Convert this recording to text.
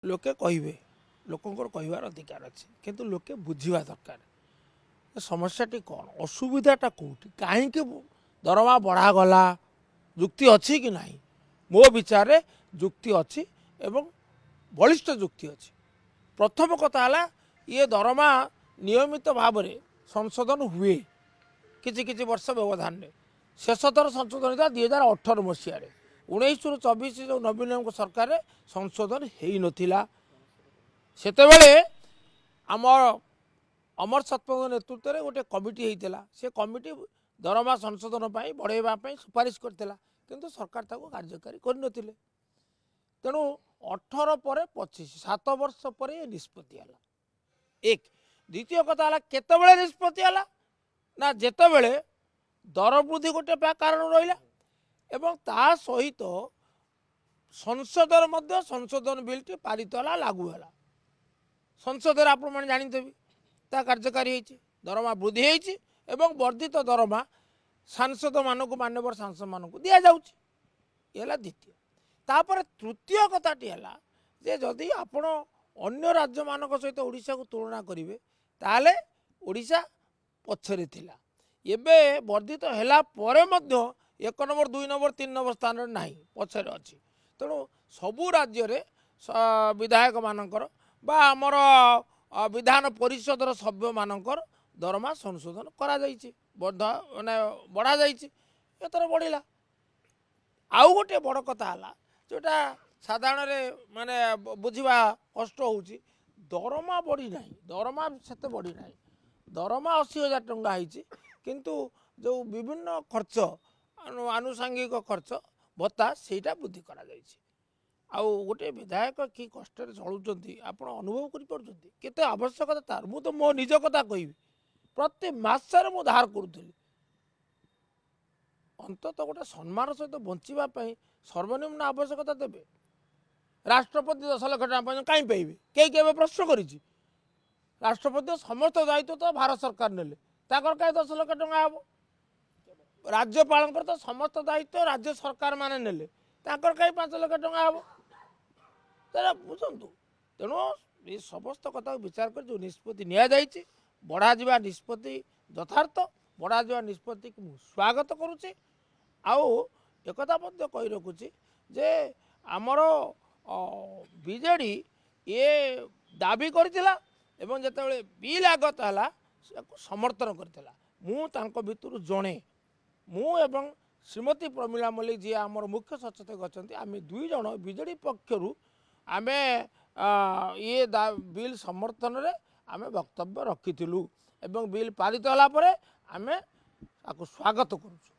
लोके कहे लोकंर कहबार अधिकार अच्छे किंतु लोके बुझा दरकार समस्याटी कौन असुविधाटा कौटी कहीं दरमा बढ़ागला जुक्ति अच्छी कि ना मो विचार जुक्ति अच्छी एवं बलिष्ठ जुक्ति अच्छी। प्रथम कथा है ये दरमा नियमित भाव में संशोधन हुए किसी वर्ष व्यवधान में शेष थर संशोधन था 2018 मसीह 19 रु 24 जो नवीन सरकार संशोधन हो नाला सेतेबेले आमर अमर सतपथ नेतृत्व में गोटे कमिटी होता से कमिटी दरमा संशोधन बढ़ावा सुपारिश करथिला किंतु सरकार ताको कार्यकारी करनथिले तेणु 18 पर 25 7 वर्ष पर ये निष्पत्ति है एक द्वितीय कथा है केतबेले निष्पत्ति है ना जेतेबेले दर वृद्धि गोटे कारण रहा एवं ता सहित संसद संशोधन बिलटी पारित है लागू है संसद आपण जानते ता कार्यकारी होती दरमा वृद्धि होती एवं वर्धित दरमा सांसद मानक मान्यवर सांसद मानक दि जाऊँगी ये द्वितीय तापर तृतीय कथाटी है जे जदि आपण अन्य राज्य मानक सहित ओडिशा को तुलना करेंगे ताले ओडिशा पछरे थिला एबे वर्धित हैला परे मध्य 1 नंबर 2 नंबर 3 नंबर स्थान ना पछरे अच्छी तेणु सबू राज्य रे विधायक मानकर बा आमर विधान परिषदर सभ्य मानकर दरमा संशोधन करा जाइछि माने बढ़ा जाइछि एतर बढ़िला। आउ गोटे बड़ कथा है जोटा साधारण माने बुझा कष्ट होउछि दरमा बढ़ी ना दरमा सेते बढ़ी ना दरमा 80,000 टंका होइछि किंतु जो विभिन्न खर्च आनुषंगिक खर्च भत्ता सेटा वृद्धि करा जाइछि। आउ गोटे विधायक कि कष्ट चलुंट आप अनुभव करते आवश्यकता तार मु तो मो निज कथा कहि प्रति मासर मु धार करुली अंततः गोटे सम्मान सहित बचापी सर्वनिम्न आवश्यकता देवे राष्ट्रपति 10 लाख टका कहीं पाइबे कई प्रश्न कर राष्ट्रपति समस्त दायित्व तो भारत सरकार नेले ताकर कहीं 10 लाख टका हम राज्यपाल तो समस्त दायित्व राज्य सरकार माने नेले ताकर कहीं 5 लाख टका हम तेरा बुझंतु तेणु ये समस्त कथा विचार कर जो निष्पत्ति नि बढ़ा जा निष्पत्ति यथार्थ बढ़ा जा निष्पत्ति को स्वागत करुच्ची आउ एक कही रखुची जे आमर बीजेडी ये दाबी करथिला एवं जेतेबेले बिल आगत है समर्थन करथिला मु तांको भितरु जणे मु एवं श्रीमती प्रमिला मल्लिक जी आमर मुख्य सचेतक अच्छा आम 2 जन बीजेडी पक्षरु आमे ये बिल समर्थन रे आमे वक्तव्य रखिथिलु एवं बिल पारित होला परे आमे ताको स्वागत करूछु।